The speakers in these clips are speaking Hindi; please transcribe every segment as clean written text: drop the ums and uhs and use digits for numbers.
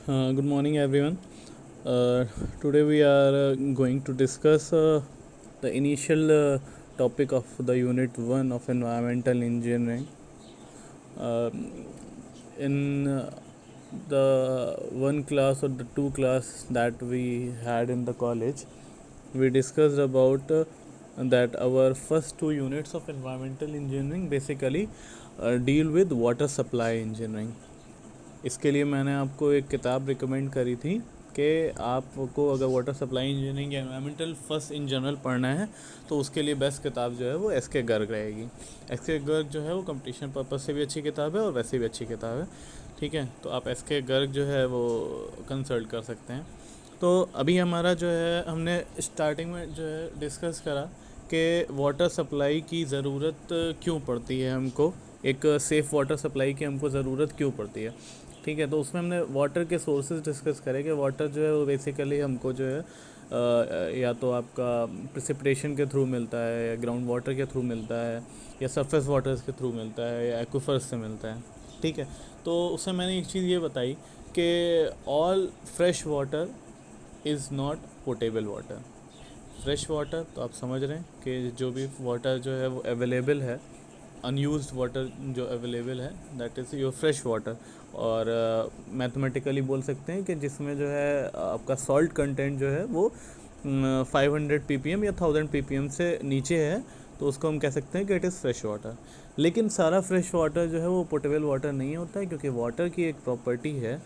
Good morning, everyone. Today we are going to discuss the initial topic of the Unit 1 of Environmental Engineering. In the one class or the two class that we had in the college, we discussed about that our first two units of environmental engineering basically deal with water supply engineering. इसके लिए मैंने आपको एक किताब रिकमेंड करी थी कि आपको अगर वाटर सप्लाई इंजीनियरिंग या एनवायरमेंटल फर्स्ट इन जनरल पढ़ना है तो उसके लिए बेस्ट किताब जो है वो एस के गर्ग रहेगी। एस के गर्ग जो है वो कंपटीशन पर्पज़ से भी अच्छी किताब है और वैसे भी अच्छी किताब है। ठीक है, तो आप एस के गर्ग जो है वो कंसल्ट कर सकते हैं। तो अभी हमारा जो है हमने स्टार्टिंग में जो है डिस्कस करा कि वाटर सप्लाई की ज़रूरत क्यों पड़ती है हमको, एक सेफ़ वाटर सप्लाई की हमको ज़रूरत क्यों पड़ती है। ठीक है, तो उसमें हमने वाटर के सोर्सेज डिस्कस करे कि वाटर जो है वो बेसिकली हमको जो है या तो आपका प्रिसिपिटेशन के थ्रू मिलता है या ग्राउंड वाटर के थ्रू मिलता है या सरफेस वाटर्स के थ्रू मिलता है या एक्विफर्स से मिलता है। ठीक है, तो उससे मैंने एक चीज़ ये बताई कि all fresh water is not potable water. Fresh water तो आप समझ रहे हैं कि जो भी वाटर जो है वो अवेलेबल है, अनयूज्ड वाटर जो अवेलेबल है that is your fresh water. और मैथमेटिकली बोल सकते हैं कि जिसमें जो है आपका सॉल्ट कंटेंट जो है वो 500 ppm या 1000 ppm से नीचे है तो उसको हम कह सकते हैं कि इट इज़ फ्रेश वाटर। लेकिन सारा फ्रेश वाटर जो है वो पोटेबल वाटर नहीं होता है, क्योंकि वाटर की एक प्रॉपर्टी है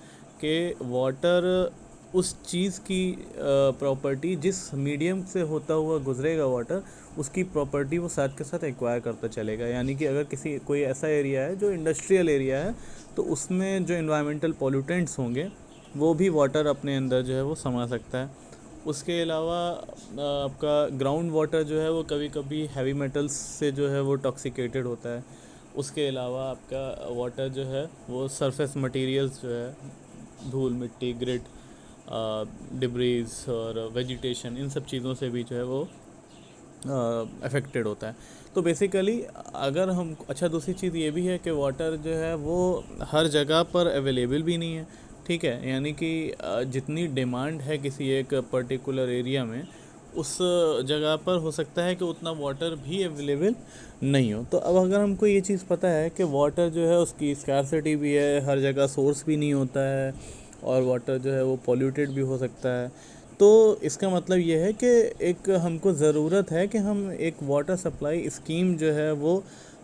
कि वाटर उस चीज़ की प्रॉपर्टी जिस मीडियम से होता हुआ गुजरेगा वाटर, उसकी प्रॉपर्टी वो साथ के साथ एक्वायर करता चलेगा। यानी कि अगर कोई ऐसा एरिया है जो इंडस्ट्रियल एरिया है तो उसमें जो इन्वायरमेंटल पॉल्यूटेंट्स होंगे वो भी वाटर अपने अंदर जो है वो समा सकता है। उसके अलावा आपका ग्राउंड वाटर जो है वो कभी कभी हैवी मेटल्स से जो है वो टॉक्सिकेटेड होता है। उसके अलावा आपका वाटर जो है वो सरफेस मटेरियल्स जो है धूल मिट्टी ग्रिट डिब्रीज और वेजिटेशन, इन सब चीज़ों से भी जो है वो अफेक्टेड होता है। तो बेसिकली अगर हम दूसरी चीज़ ये भी है कि वाटर जो है वो हर जगह पर अवेलेबल भी नहीं है। ठीक है, यानी कि जितनी डिमांड है किसी एक पर्टिकुलर एरिया में, उस जगह पर हो सकता है कि उतना वाटर भी अवेलेबल नहीं हो। तो अब अगर हमको ये चीज़ पता है कि वाटर जो है उसकी स्कार्सिटी भी है, हर जगह सोर्स भी नहीं होता है और वाटर जो है वो पॉल्यूटेड भी हो सकता है, तो इसका मतलब ये है कि एक हमको ज़रूरत है कि हम एक वाटर सप्लाई स्कीम जो है वो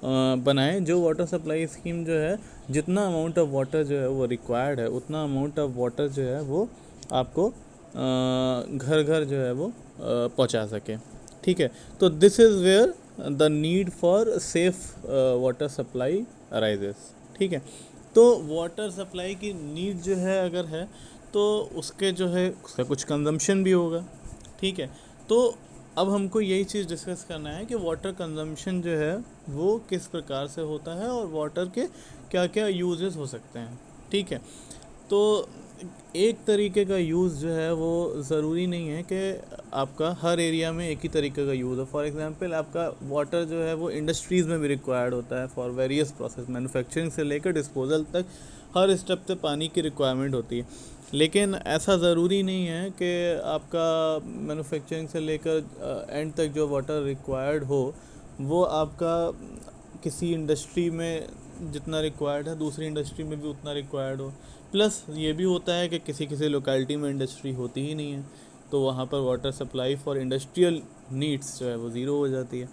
बनाएं। जो वाटर सप्लाई स्कीम जो है जितना अमाउंट ऑफ वाटर जो है वो रिक्वायर्ड है उतना अमाउंट ऑफ वाटर जो है वो आपको घर घर जो है वो पहुंचा सके। ठीक है, तो this is where the need for safe water supply arises. ठीक है, तो वाटर सप्लाई की नीड जो है अगर है तो उसके जो है उसका कुछ कंजम्पशन भी होगा। ठीक है, तो अब हमको यही चीज़ डिस्कस करना है कि वाटर कंजम्पशन जो है वो किस प्रकार से होता है और वाटर के क्या क्या यूजेस हो सकते हैं। ठीक है, तो एक तरीके का यूज़ जो है वो ज़रूरी नहीं है कि आपका हर एरिया में एक ही तरीके का यूज़ हो। फॉर एग्जांपल आपका वाटर जो है वो इंडस्ट्रीज़ में भी रिक्वायर्ड होता है फॉर वेरियस प्रोसेस, मैन्युफैक्चरिंग से लेकर डिस्पोजल तक हर स्टेप पे पानी की रिक्वायरमेंट होती है। लेकिन ऐसा ज़रूरी नहीं है कि आपका मैन्युफैक्चरिंग से लेकर एंड तक जो वाटर रिक्वायर्ड हो वो आपका किसी इंडस्ट्री में जितना रिक्वायर्ड है दूसरी इंडस्ट्री में भी उतना रिक्वायर्ड हो। प्लस ये भी होता है कि किसी किसी लोकेलिटी में इंडस्ट्री होती ही नहीं है तो वहाँ पर water supply for industrial needs जो है वो ज़ीरो हो जाती है।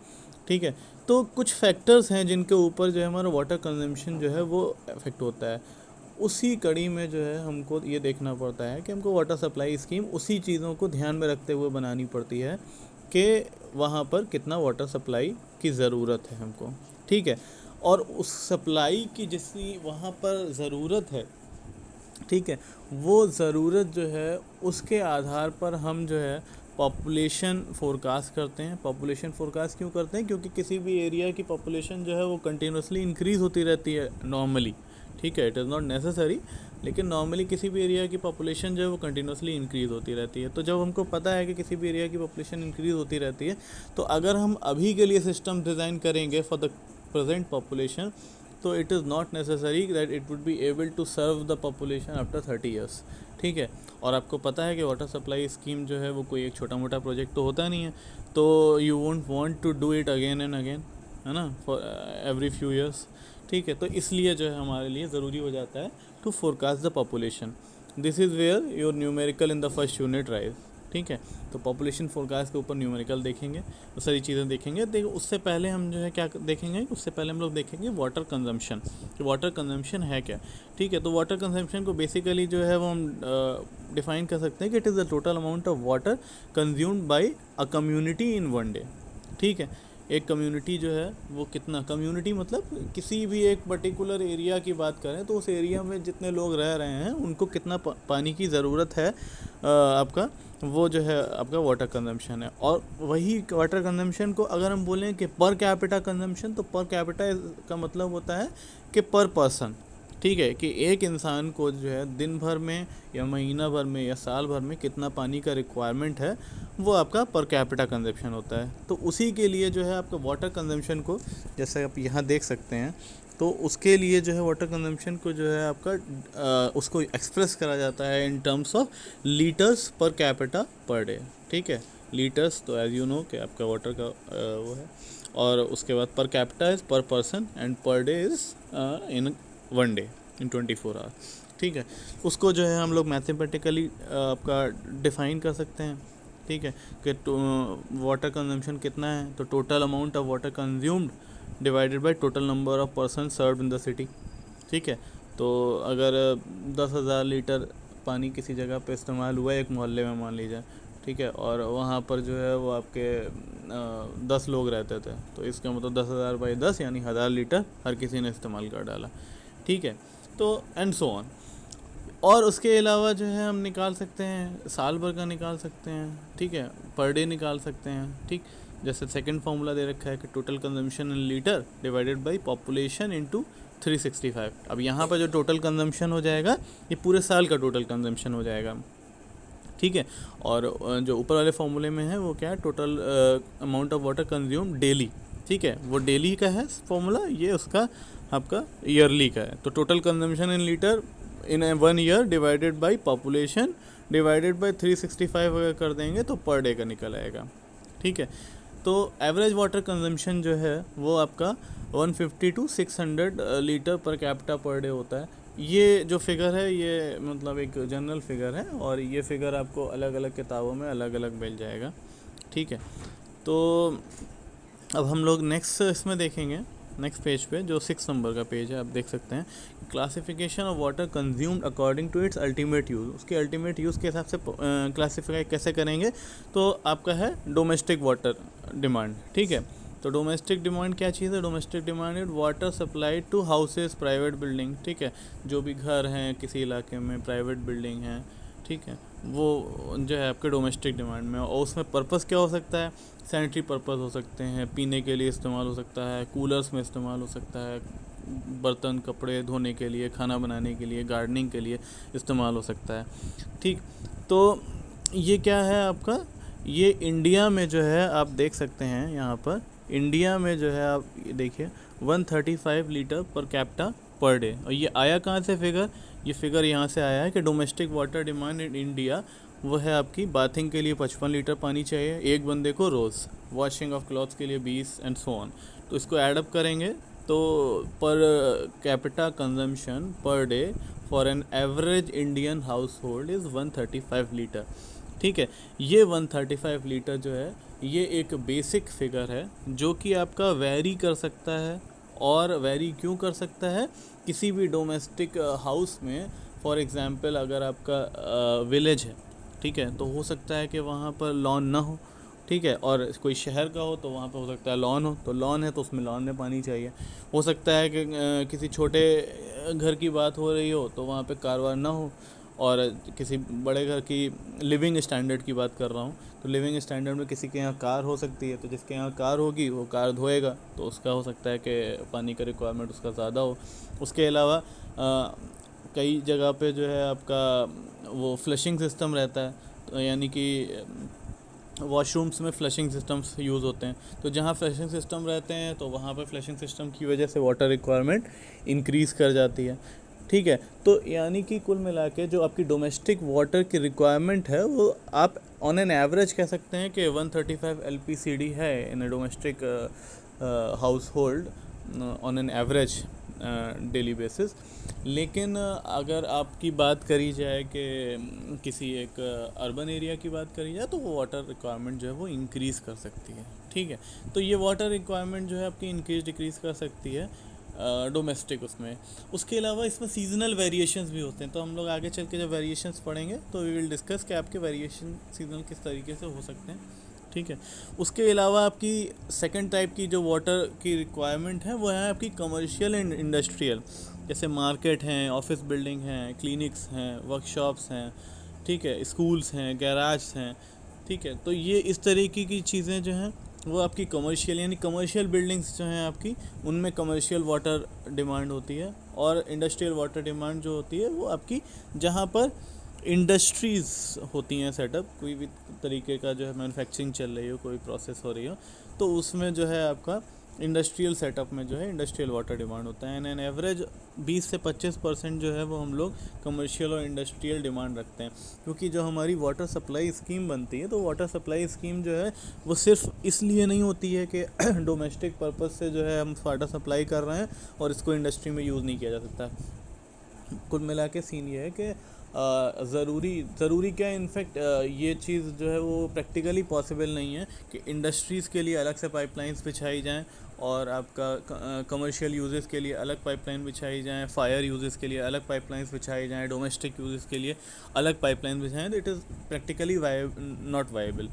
ठीक है, तो कुछ फैक्टर्स हैं जिनके ऊपर जो है हमारा वाटर कंजम्पशन जो है वो अफेक्ट होता है। उसी कड़ी में जो है हमको ये देखना पड़ता है कि हमको वाटर सप्लाई स्कीम उसी चीज़ों को ध्यान में रखते हुए बनानी पड़ती है कि वहाँ पर कितना वाटर सप्लाई की ज़रूरत है हमको। ठीक है, और उस सप्लाई की जितनी वहाँ पर ज़रूरत है, ठीक है, वो ज़रूरत जो है उसके आधार पर हम जो है पॉपुलेशन फोरकास्ट करते हैं। पॉपुलेशन फोरकास्ट क्यों करते हैं? क्योंकि किसी भी एरिया की पॉपुलेशन जो है वो कंटिन्यूसली इंक्रीज़ होती रहती है नॉर्मली। ठीक है, इट इज़ नॉट नेसेसरी, लेकिन नॉर्मली किसी भी एरिया की पॉपुलेशन जो है वो कंटिन्यूसली इंक्रीज़ होती रहती है। तो जब हमको पता है कि किसी भी एरिया की पॉपुलेशन इंक्रीज़ होती रहती है तो अगर हम अभी के लिए सिस्टम डिज़ाइन करेंगे फॉर द प्रेजेंट पॉपुलेशन तो it is not necessary that it would be able to serve the population after 30 years, ठीक है। और आपको पता है कि वाटर सप्लाई स्कीम जो है वो कोई एक छोटा मोटा प्रोजेक्ट तो होता नहीं है, तो you won't want to do it again and again, है ना, फॉर एवरी फ्यू ईयर्स, ठीक है। तो इसलिए जो है हमारे लिए ज़रूरी हो जाता है to forecast the population. This is where your numerical in the first unit rise, ठीक है। तो पॉपुलेशन फोरकास्ट के ऊपर न्यूमेरिकल देखेंगे, वो सारी चीज़ें देखेंगे। देखो उससे पहले हम जो है क्या देखेंगे, उससे पहले हम लोग देखेंगे वाटर कंजम्पशन, कि वाटर कंजम्पशन है क्या, ठीक है। तो वाटर कंजम्पशन को बेसिकली जो है वो हम डिफाइन कर सकते हैं कि it is the total amount of water consumed by a community in one day, ठीक है। एक कम्युनिटी जो है वो कितना, कम्युनिटी मतलब किसी भी एक पर्टिकुलर एरिया की बात करें तो उस एरिया में जितने लोग रह रहे हैं उनको कितना पानी की ज़रूरत है आपका, वो जो है आपका वाटर कंजम्पशन है। और वही वाटर कंजम्पशन को अगर हम बोलें कि पर कैपिटा कंजम्पशन, तो पर कैपिटा का मतलब होता है कि पर पर्सन, ठीक है, कि एक इंसान को जो है दिन भर में या महीना भर में या साल भर में कितना पानी का रिक्वायरमेंट है, वो आपका पर कैपिटा कंजम्पशन होता है। तो उसी के लिए जो है आपका वाटर कंजम्पशन को, जैसे आप यहाँ देख सकते हैं, तो उसके लिए जो है वाटर कंजम्पशन को जो है आपका उसको एक्सप्रेस करा जाता है इन टर्म्स ऑफ लीटर्स पर कैपिटा पर डे, ठीक है। लीटर्स तो एज यू नो कि आपका वाटर का वो है, और उसके बाद पर कैपिटा इज़ पर person and per day is in one day in 24 hours, ठीक है। उसको जो है हम लोग मैथमेटिकली आपका डिफ़ाइन कर सकते हैं, ठीक है, कि वाटर कंजम्पशन कितना है, तो total amount of water consumed divided by total number of person served in the city, ठीक है। तो अगर 10,000 लीटर पानी किसी जगह पे इस्तेमाल हुआ है एक मोहल्ले में मान लीजिए, ठीक है, और वहाँ पर जो है वो आपके 10 लोग रहते थे, तो इसका मतलब 10,000 बाई 10 यानी 1,000 लीटर हर किसी ने इस्तेमाल कर डाला, ठीक है। तो एंड सो ऑन। और उसके अलावा जो है हम निकाल सकते हैं साल भर का निकाल सकते हैं, ठीक है, पर डे निकाल सकते हैं, ठीक। जैसे सेकंड फार्मूला दे रखा है कि total consumption in litre divided by population into 365। अब यहाँ पर जो टोटल कंजम्पशन हो जाएगा ये पूरे साल का टोटल कंजम्पशन हो जाएगा, ठीक है। और जो ऊपर वाले फार्मूले में है वो क्या है, total amount of water consume daily, ठीक है, वो डेली का है फार्मूला, ये उसका आपका ईयरली का है। तो total consumption in litre in 1 year divided by population divided by 365 अगर कर देंगे तो पर डे का निकल आएगा, ठीक है। तो एवरेज वाटर कंजम्पशन जो है वो आपका 150 to 600 litre per capita per day होता है। ये जो फिगर है ये मतलब एक जनरल फिगर है, और ये फिगर आपको अलग अलग किताबों में अलग अलग मिल जाएगा, ठीक है। तो अब हम लोग नेक्स्ट इसमें देखेंगे, नेक्स्ट पेज पे जो 6 नंबर का पेज है, आप देख सकते हैं classification of water consumed according to its ultimate use. उसके अल्टीमेट यूज़ के हिसाब से क्लासिफाई कैसे करेंगे, तो आपका है डोमेस्टिक वाटर डिमांड, ठीक है। तो डोमेस्टिक डिमांड क्या चीज़ है, domestic demand is water supply to houses private building, ठीक है, जो भी घर हैं किसी इलाके में प्राइवेट बिल्डिंग हैं, ठीक है, वो जो है आपके डोमेस्टिक डिमांड में। और उसमें पर्पस क्या हो सकता है, सैनिटरी पर्पस हो सकते हैं, पीने के लिए इस्तेमाल हो सकता है, कूलर्स में इस्तेमाल हो सकता है, बर्तन कपड़े धोने के लिए, खाना बनाने के लिए, गार्डनिंग के लिए इस्तेमाल हो सकता है, ठीक। तो ये क्या है आपका, ये इंडिया में जो है आप देख सकते हैं यहाँ पर, इंडिया में जो है आप देखिए 135 litre per capita per day. और ये आया कहाँ से फिगर, ये फिगर यहाँ से आया है कि domestic water demand in India वो है आपकी बाथिंग के लिए 55 लीटर पानी चाहिए एक बंदे को रोज़, वॉशिंग ऑफ क्लॉथ्स के लिए 20 एंड सो ऑन। तो इसको ऐडअप करेंगे तो per capita consumption per day for an average Indian house hold is 135 litre, ठीक है। ये 135 लीटर जो है ये एक बेसिक फिगर है जो कि आपका वैरी कर सकता है। और वैरी क्यों कर सकता है, किसी भी डोमेस्टिक हाउस में फॉर एग्ज़ाम्पल अगर आपका विलेज है, ठीक है, तो हो सकता है कि वहाँ पर लॉन ना हो, ठीक है, और कोई शहर का हो तो वहाँ पर हो सकता है लॉन हो, तो लॉन है तो उसमें लॉन में पानी चाहिए। हो सकता है कि किसी छोटे घर की बात हो रही हो तो वहाँ पे कारवां ना हो, और किसी बड़े घर की लिविंग स्टैंडर्ड की बात कर रहा हूँ, तो लिविंग स्टैंडर्ड में किसी के यहाँ कार हो सकती है, तो जिसके यहाँ कार होगी वो कार धोएगा तो उसका हो सकता है कि पानी का रिक्वायरमेंट उसका ज़्यादा हो। उसके अलावा कई जगह पे जो है आपका वो फ्लशिंग सिस्टम रहता है, तो यानी कि वॉशरूम्स में फ्लशिंग सिस्टम्स यूज़ होते हैं, तो जहाँ फ्लशिंग सिस्टम रहते हैं तो वहाँ पर फ्लशिंग सिस्टम की वजह से वाटर रिक्वायरमेंट इंक्रीज़ कर जाती है। ठीक है, तो यानी कि कुल मिला के जो आपकी डोमेस्टिक वाटर की रिक्वायरमेंट है वो आप ऑन एन एवरेज कह सकते हैं कि 135 LPCD है in a domestic household on an average daily basis. लेकिन अगर आपकी बात करी जाए कि किसी एक अर्बन एरिया की बात करी जाए तो वो वाटर रिक्वायरमेंट जो है वो इंक्रीज़ कर सकती है। ठीक है, तो ये वाटर रिक्वायरमेंट जो है आपकी इंक्रीज डिक्रीज़ कर सकती है डोमेस्टिक उसमें। उसके अलावा इसमें सीजनल वेरिएशंस भी होते हैं, तो हम लोग आगे चल के जब वेरिएशंस पढ़ेंगे तो वी विल डिस्कस कि आपके वेरिएशन सीजनल किस तरीके से हो सकते हैं। ठीक है, उसके अलावा आपकी सेकंड टाइप की जो वाटर की रिक्वायरमेंट है वो है आपकी कमर्शियल एंड इंडस्ट्रियल, जैसे मार्केट हैं, ऑफिस बिल्डिंग हैं, क्लिनिक्स हैं, वर्कशॉप्स हैं, ठीक है, स्कूल्स हैं, गैराज हैं। ठीक है, तो ये इस तरीके की चीज़ें जो हैं वो आपकी कमर्शियल, यानी कमर्शियल बिल्डिंग्स जो हैं आपकी उनमें कमर्शियल वाटर डिमांड होती है। और इंडस्ट्रियल वाटर डिमांड जो होती है वो आपकी जहाँ पर इंडस्ट्रीज़ होती हैं सेटअप, कोई भी तरीके का जो है मैन्युफैक्चरिंग चल रही हो, कोई प्रोसेस हो रही हो, तो उसमें जो है आपका इंडस्ट्रियल सेटअप में जो है इंडस्ट्रियल वाटर डिमांड होता है। एन एवरेज 20 से 25% जो है वो हम लोग कमर्शियल और इंडस्ट्रियल डिमांड रखते हैं, क्योंकि जो हमारी वाटर सप्लाई स्कीम बनती है तो वाटर सप्लाई स्कीम जो है वो सिर्फ इसलिए नहीं होती है कि डोमेस्टिक पर्पज़ से जो है हम वाटर सप्लाई कर रहे हैं और इसको इंडस्ट्री में यूज़ नहीं किया जा सकता। कुल मिला के सीन ये है कि ज़रूरी क्या है, इनफैक्ट ये चीज़ जो है वो प्रैक्टिकली पॉसिबल नहीं है कि इंडस्ट्रीज़ के लिए अलग से पाइपलाइंस बिछाई जाएं और आपका कमर्शियल यूजेस के लिए अलग पाइपलाइन बिछाई जाएं, फायर यूजेस के लिए अलग पाइपलाइंस बिछाई जाएं, डोमेस्टिक यूजेस के लिए अलग पाइपलाइन बिछाएं, तो it is practically not viable.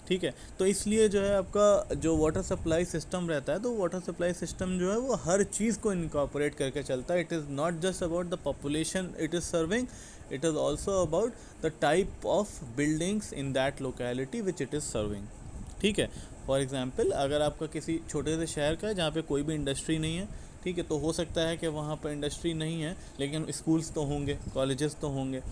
ठीक है, तो इसलिए जो है आपका जो वाटर सप्लाई सिस्टम रहता है, तो वाटर सप्लाई सिस्टम जो है वो हर चीज़ को इनकॉर्पोरेट करके चलता है। It is not just about the population it is serving, it is also about the type of buildings in that locality which it is serving। ठीक है, फॉर एग्जांपल अगर आपका किसी छोटे से शहर का है जहाँ पे कोई भी इंडस्ट्री नहीं है, ठीक है, तो हो सकता है कि वहाँ पर इंडस्ट्री नहीं है लेकिन स्कूल्स तो होंगे, कॉलेजेस तो होंगे।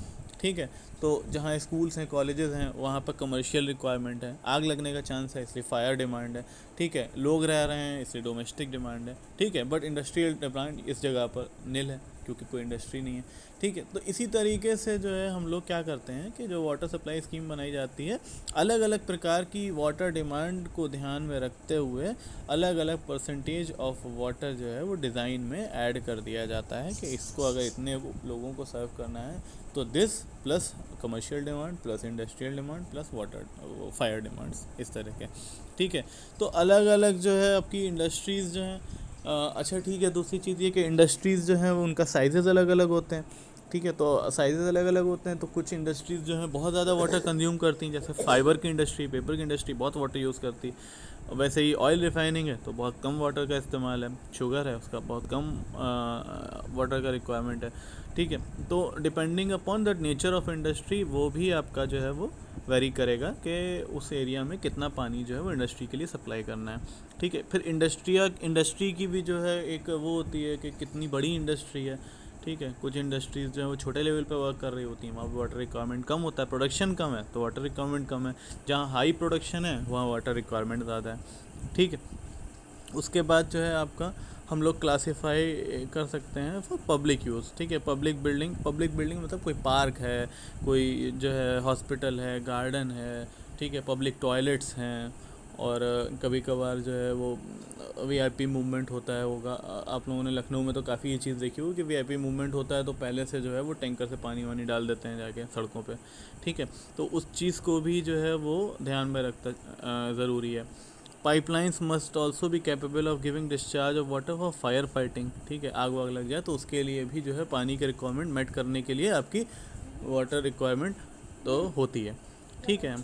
ठीक है, तो जहाँ स्कूल्स हैं, कॉलेजेस हैं, वहाँ पर कमर्शियल रिक्वायरमेंट है, आग लगने का चांस है इसलिए फायर डिमांड है। ठीक है, लोग रह रहे हैं इसलिए डोमेस्टिक डिमांड है। ठीक है, बट इंडस्ट्रियल डिमांड इस जगह पर नील है क्योंकि कोई इंडस्ट्री नहीं है। ठीक है, तो इसी तरीके से जो है हम लोग क्या करते हैं कि जो वाटर सप्लाई स्कीम बनाई जाती है, अलग अलग प्रकार की वाटर डिमांड को ध्यान में रखते हुए अलग अलग परसेंटेज ऑफ वाटर जो है वो डिज़ाइन में ऐड कर दिया जाता है कि इसको अगर इतने लोगों को सर्व करना है तो this plus commercial demand plus industrial demand plus water fire demands इस तरह के। ठीक है, तो अलग अलग जो है आपकी इंडस्ट्रीज़ जो हैं अच्छा ठीक है, दूसरी चीज़ ये कि इंडस्ट्रीज़ जो हैं वो उनका साइजेज़ अलग अलग होते हैं। ठीक है, तो साइजेज़ अलग अलग होते हैं, तो कुछ इंडस्ट्रीज़ जो हैं बहुत ज़्यादा वाटर कंज्यूम करती हैं, जैसे फाइबर की इंडस्ट्री, पेपर की इंडस्ट्री बहुत वाटर यूज़ करती है। वैसे ही ऑयल रिफाइनिंग है तो बहुत कम वाटर का इस्तेमाल है, शुगर है उसका बहुत कम वाटर का रिक्वायरमेंट है। ठीक है, तो depending upon the nature of industry वो भी आपका जो है वो वेरी करेगा कि उस एरिया में कितना पानी जो है वो इंडस्ट्री के लिए सप्लाई करना है। ठीक है, फिर इंडस्ट्री की भी जो है एक वो होती है कि कितनी बड़ी इंडस्ट्री है। ठीक है, कुछ इंडस्ट्रीज़ जो है वो छोटे लेवल पे वर्क कर रही होती हैं, वहाँ पर वाटर रिक्वायरमेंट कम होता है, प्रोडक्शन कम है तो वाटर रिक्वायरमेंट कम है। जहाँ हाई प्रोडक्शन है वहाँ वाटर रिक्वायरमेंट ज़्यादा है। ठीक है, उसके बाद जो है आपका हम लोग क्लासीफाई कर सकते हैं फॉर पब्लिक यूज़। ठीक है, पब्लिक बिल्डिंग मतलब कोई पार्क है, कोई जो है हॉस्पिटल है, गार्डन है। ठीक है, पब्लिक टॉयलेट्स हैं, और कभी कभार जो है वो वीआईपी मूवमेंट होता है होगा। आप लोगों ने लखनऊ में तो काफ़ी ये चीज़ देखी होगी कि वीआईपी मूवमेंट होता है तो पहले से जो है वो टैंकर से पानी वानी डाल देते हैं जाके सड़कों पे। ठीक है, तो उस चीज़ को भी जो है वो ध्यान में रखता ज़रूरी है। पाइपलाइंस मस्ट ऑल्सो भी capable of giving discharge of water for fire fighting. ठीक है, आग वाग लग जाए तो उसके लिए भी जो है पानी के रिक्वायरमेंट मेट करने के लिए आपकी वाटर रिक्वायरमेंट तो होती है। ठीक है,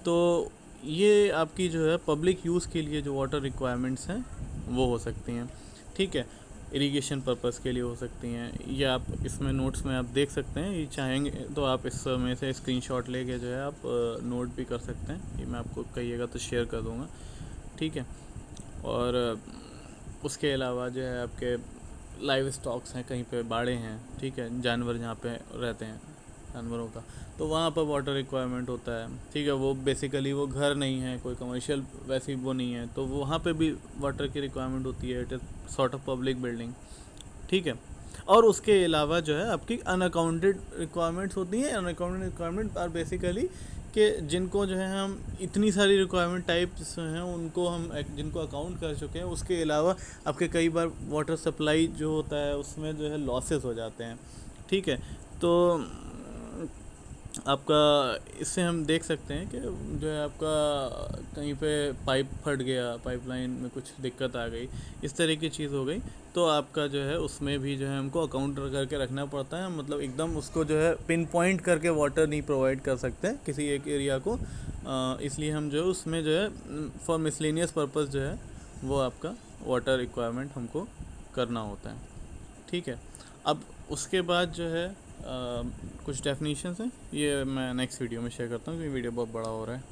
तो ये आपकी जो है पब्लिक यूज़ के लिए जो वाटर रिक्वायरमेंट्स हैं वो हो सकती हैं। ठीक है, इरिगेशन पर्पस के लिए हो सकती हैं, ये आप इसमें नोट्स में आप देख सकते हैं। ये चाहेंगे तो आप इसमें से स्क्रीनशॉट लेके जो है आप नोट भी कर सकते हैं, ये मैं आपको कहिएगा तो शेयर कर दूँगा। ठीक है, और उसके अलावा जो है आपके लाइव स्टॉक्स हैं, कहीं पे बाड़े हैं, ठीक है, जानवर जहाँ पे रहते हैं, जानवरों का, तो वहाँ पर वाटर रिक्वायरमेंट होता है, ठीक है। वो बेसिकली वो घर नहीं है, कोई कमर्शियल वैसी वो नहीं है, तो वहाँ पे भी वाटर की रिक्वायरमेंट होती है। It is sort of public building, ठीक है। और उसके अलावा जो है आपकी अनअकाउंटेड रिक्वायरमेंट्स होती हैं। अनअकाउंटेड रिक्वायरमेंट आर बेसिकली कि जिनको जो है हम इतनी सारी रिक्वायरमेंट टाइप्स हैं उनको हम जिनको अकाउंट कर चुके हैं, उसके अलावा आपके कई बार वाटर सप्लाई जो होता है उसमें जो है लॉसेस हो जाते हैं, ठीक है। तो आपका इससे हम देख सकते हैं कि जो है आपका कहीं पे पाइप फट गया, पाइपलाइन में कुछ दिक्कत आ गई, इस तरह की चीज़ हो गई, तो आपका जो है उसमें भी जो है हमको अकाउंट करके रखना पड़ता है। मतलब एकदम उसको जो है पिन पॉइंट करके वाटर नहीं प्रोवाइड कर सकते किसी एक एरिया को, इसलिए हम जो है उसमें जो है फॉर मिसलेनियस पर्पस जो है वो आपका वाटर रिक्वायरमेंट हमको करना होता है, ठीक है। अब उसके बाद जो है कुछ डेफिनेशंस हैं, ये मैं नेक्स्ट वीडियो में शेयर करता हूँ क्योंकि वीडियो बहुत बड़ा हो रहा है।